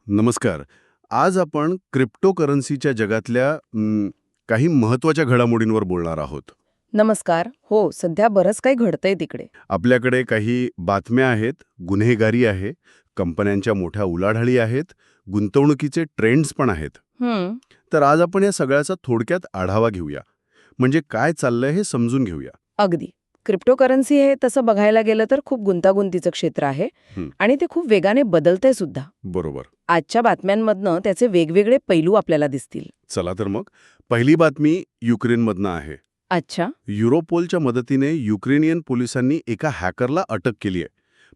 नमस्कार. आज आपण क्रिप्टोकरन्सीच्या जगातल्या काही महत्त्वाच्या घडामोडींवर बोलणार आहोत. नमस्कार. हो, सध्या बरंच काही घडतंय तिकडे. आपल्याकडे काही बातम्या आहेत, गुन्हेगारी आहे, कंपन्यांच्या मोठ्या उलाढाली आहेत, गुंतवणुकीचे ट्रेंड्स पण आहेत. हं, तर आज आपण या सगळ्याचा थोडक्यात आढावा घेऊया. म्हणजे काय चाललंय हे समजून घेऊया. अगदी. क्रिप्टोकरन्सी हे तसं बघायला गेलं तर खूप गुंतागुंतीचं क्षेत्र आहे हं. आणि ते खूप वेगाने बदलतंय सुद्धा. बरोबर. आजच्या बातम्यांमधनं त्याचे वेगवेगळे पैलू आपल्याला दिसतील. चला तर मग. पहिली बातमी युक्रेनमधनं आहे. अच्छा. युरोपोलच्या मदतीने युक्रेनियन पोलिसांनी एका हॅकरला अटक केली आहे.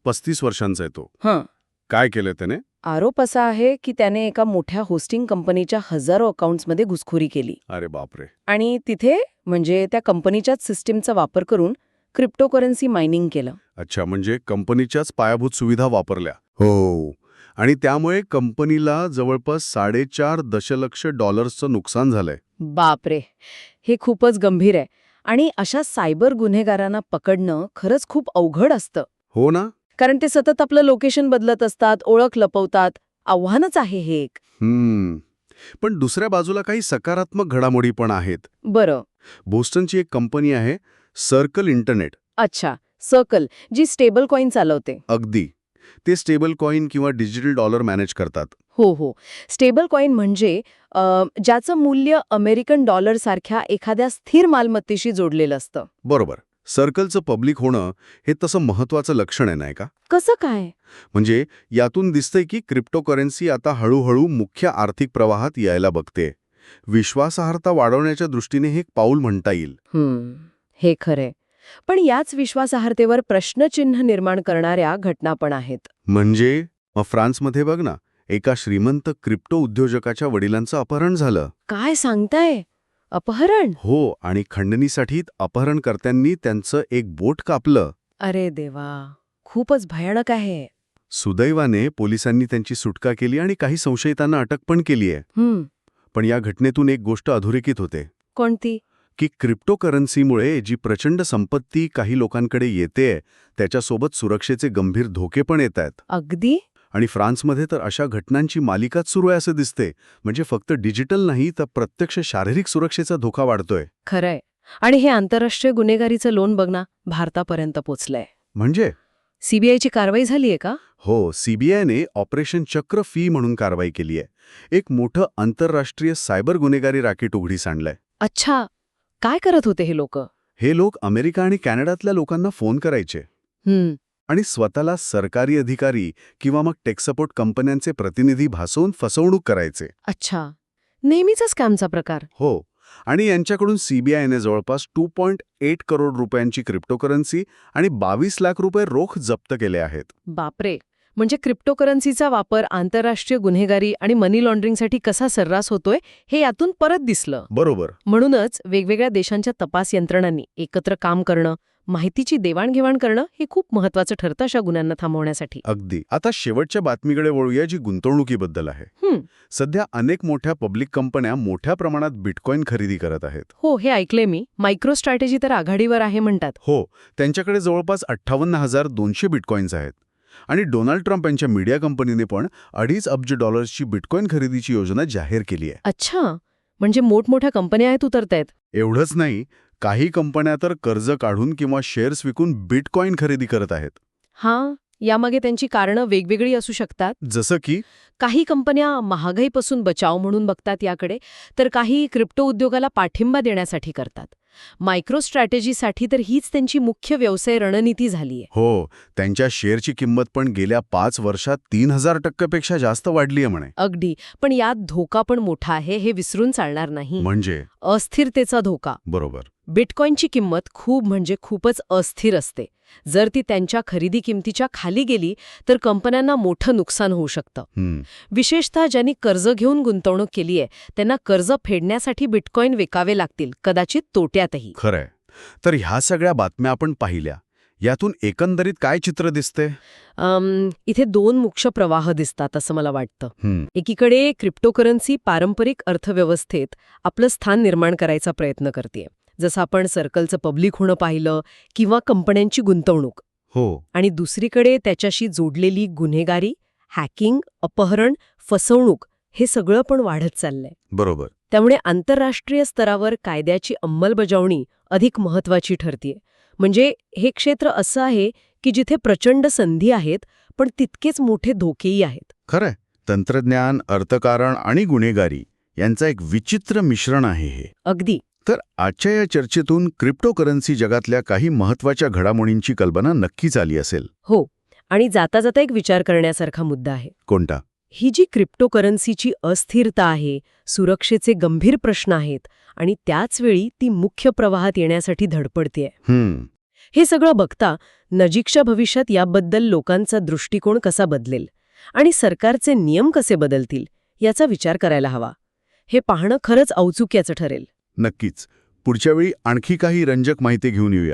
35 वर्षांचा आहे तो. हं. काय केलं त्याने? आरोप असा आहे की त्याने एका मोठ्या होस्टिंग कंपनीच्या हजारो अकाउंट्समध्ये घुसखोरी केली अरे बापरे. आणि तिथे म्हणजे त्या कंपनीच्याच सिस्टीमचा वापर करून क्रिप्टोकरन्सी मायनिंग केलं. अच्छा, म्हणजे कंपनीच्याच पायाभूत सुविधा वापरल्या. हो. आणि त्यामुळे कंपनीला जवळपास 4.5 दशलक्ष डॉलर्सचं नुकसान झालंय. बापरे, हे खूपच गंभीर आहे. आणि अशा सायबर गुन्हेगारांना पकडणं खरंच खूप अवघड असतं. हो ना? कारण ते सतत आपलं लोकेशन बदलत असतात, ओळख लपवतात. आव्हानच आहे हे एक. पण दुसऱ्या बाजूला काही सकारात्मक घडामोडी पण आहेत. बरं. बोस्टनची एक कंपनी आहे, सर्कल इंटरनेट. अच्छा, सर्कल, जी स्टेबल कॉईन चालवते. अगदी. ते स्टेबल कॉईन किंवा डिजिटल डॉलर मॅनेज करतात. हो हो. स्टेबल कॉईन म्हणजे ज्याचं मूल्य अमेरिकन डॉलरसारख्या एखाद्या स्थिर मालमत्तेशी जोडलेलं असतं. बरोबर. सर्कलचं पब्लिक होणं हे तसं महत्वाचं लक्षण आहे, नाही का? कसं काय? म्हणजे यातून दिसतंय की क्रिप्टोकरन्सी आता हळूहळू मुख्य आर्थिक प्रवाहात यायला बघते. विश्वासार्हता वाढवण्याच्या दृष्टीने हे एक पाऊल म्हणता येईल. हे खरंय. पण याच विश्वासार्हतेवर प्रश्नचिन्ह निर्माण करणाऱ्या घटना पण आहेत. म्हणजे फ्रान्समध्ये बघ ना, एका श्रीमंत क्रिप्टो उद्योजकाच्या वडिलांचं अपहरण झालं. काय सांगताय? अपहरण? हो, आणि खंडणीसाठी अपहरणकर्त्यांनी त्यांचं एक बोट कापलं. अरे देवा, खूपच भयानक आहे. सुदैवाने पोलिसांनी त्यांची सुटका केली आणि काही संशयितांना अटक पण केली आहे. पण या घटनेतून एक गोष्ट अधोरेखित होते कोणती? की क्रिप्टोकरन्सीमुळे जी प्रचंड संपत्ती काही लोकांकडे येतेय, त्याच्यासोबत सुरक्षेचे गंभीर धोके पण येत आहेत. अगदी? आणि फ्रान्समध्ये तर अशा घटनांची मालिकाच सुरू आहे असं दिसते. म्हणजे फक्त डिजिटल नाही, तर प्रत्यक्ष शारीरिक सुरक्षेचा धोका वाढतोय. खरंय. आणि हे आंतरराष्ट्रीय गुन्हेगारीचं लोन बघ ना, भारतापर्यंत पोचलंय. म्हणजे सीबीआयची कारवाई झालीये का? हो, सीबीआयने ऑपरेशन चक्र फी म्हणून कारवाई केली आहे. एक मोठं आंतरराष्ट्रीय सायबर गुन्हेगारी रॅकेट उघडीस आणलंय. अच्छा, काय करत होते हे लोक? हे लोक अमेरिका आणि कॅनडातल्या लोकांना फोन करायचे आणि स्वतःला सरकारी अधिकारी किंवा मग टेक सपोर्ट कंपन्यांचे प्रतिनिधी भासवून फसवणूक करायचे. अच्छा, नेहमीचा स्कॅमचा प्रकार. हो, आणि यांच्याकडून सीबीआयने जवळपास 2.8 करोड रुपयांची क्रिप्टोकरन्सी आणि 22 लाख रुपये रोख जप्त केले आहेत. बापरे. म्हणजे क्रिप्टोकरन्सीचा वापर आंतरराष्ट्रीय गुन्हेगारी आणि मनी लॉन्ड्रिंगसाठी कसा सर्रास होतोय हे यातून परत दिसलं. बरोबर. म्हणूनच वेगवेगळ्या देशांच्या तपास यंत्रणांनी एकत्र काम करणं, माहितीची देवाणघेवाण करणं हे खूप महत्वाचं ठरतं अशा गुन्ह्यांना थांबवण्यासाठी. अगदी. आता शेवटच्या बातमीकडे वळूया, जी गुंतवणुकीबद्दल आहे. सध्या अनेक मोठ्या पब्लिक कंपन्या मोठ्या प्रमाणात बिटकॉइन खरेदी करत आहेत. हो, हे ऐकले मी. मायक्रो स्ट्रॅटेजी तर आघाडीवर आहे म्हणतात. हो, त्यांच्याकडे जवळपास 58,200 बिटकॉइन्स आहेत. आणि डोनाल्ड ट्रम्प यांच्या मीडिया कंपनीने पण $2.5 अब्ज बिटकॉइन खरेदीची योजना जाहीर केली आहे. अच्छा, म्हणजे मोठमोठ्या कंपन्या आहेत उतरतायत. एवढंच नाही, काही कंपन्या तर कर्ज काढून किंवा शेअर्स विकून बिटकॉइन खरेदी करत आहेत. हां, यामागे त्यांची कारणं वेगवेगळी असू शकतात. जसं की काही कंपन्या महागाईपासून बचाव म्हणून बघतात याकडे, तर काही क्रिप्टो उद्योगाला पाठिंबा देण्यासाठी करतात. मायक्रो स्ट्रॅटेजीसाठी तर हीच त्यांची मुख्य व्यवसाय रणनीती झालीय. हो, त्यांच्या शेअरची किंमत पण गेल्या 5 वर्षात 3000% जास्त वाढली आहे म्हणे. अगदी. पण यात धोका पण मोठा आहे, हे विसरून चालणार नाही. म्हणजे अस्थिरतेचा धोका. बरोबर. बिटकॉइनची किंमत खूप म्हणजे खूपच अस्थिर असते. जर ती त्यांच्या खरेदी किमतीच्या खाली गेली तर कंपन्यांना मोठं नुकसान होऊ शकतं. विशेषतः ज्यांनी कर्ज घेऊन गुंतवणूक केली आहे त्यांना कर्ज फेडण्यासाठी बिटकॉइन विकावे लागतील, कदाचित तोट्यातही. खरंय. तर ह्या सगळ्या बातम्या आपण पाहिल्या, यातून एकंदरीत काय चित्र दिसते? इथे दोन मुख्य प्रवाह दिसतात असं मला वाटतं. एकीकडे क्रिप्टोकरन्सी पारंपरिक अर्थव्यवस्थेत आपलं स्थान निर्माण करायचा प्रयत्न करते, जसं आपण सर्कलचं पब्लिक होणं पाहिलं किंवा कंपन्यांची गुंतवणूक. हो. आणि दुसरीकडे त्याच्याशी जोडलेली गुन्हेगारी, हॅकिंग, अपहरण, फसवणूक हे सगळं पण वाढत चाललंय. बरोबर. त्यामुळे आंतरराष्ट्रीय स्तरावर कायद्याची अंमलबजावणी अधिक महत्वाची ठरतेय. म्हणजे हे क्षेत्र असं आहे की जिथे प्रचंड संधी आहेत, पण तितकेच मोठे धोकेही आहेत. खरंय. तंत्रज्ञान, अर्थकारण आणि गुन्हेगारी यांचं एक विचित्र मिश्रण आहे हे. अगदी. तर आजच्या या चर्चेतून क्रिप्टोकरन्सी जगातल्या काही महत्त्वाच्या घडामोडींची कल्पना नक्कीच आली असेल. हो. आणि जाता जाता एक विचार करण्यासारखा मुद्दा आहे. कोणता? ही जी क्रिप्टोकरन्सीची अस्थिरता आहे, सुरक्षेचे गंभीर प्रश्न आहेत आणि त्याचवेळी ती मुख्य प्रवाहात येण्यासाठी धडपडतेय. हे सगळं बघता नजीकच्या भविष्यात याबद्दल लोकांचा दृष्टिकोन कसा बदलेल आणि सरकारचे नियम कसे बदलतील याचा विचार करायला हवा. हे पाहणं खरंच औत्सुक्याचं ठरेल. नक्कीच. पुढच्या वेळी आणखी काही रंजक माहिती घेऊन येऊया.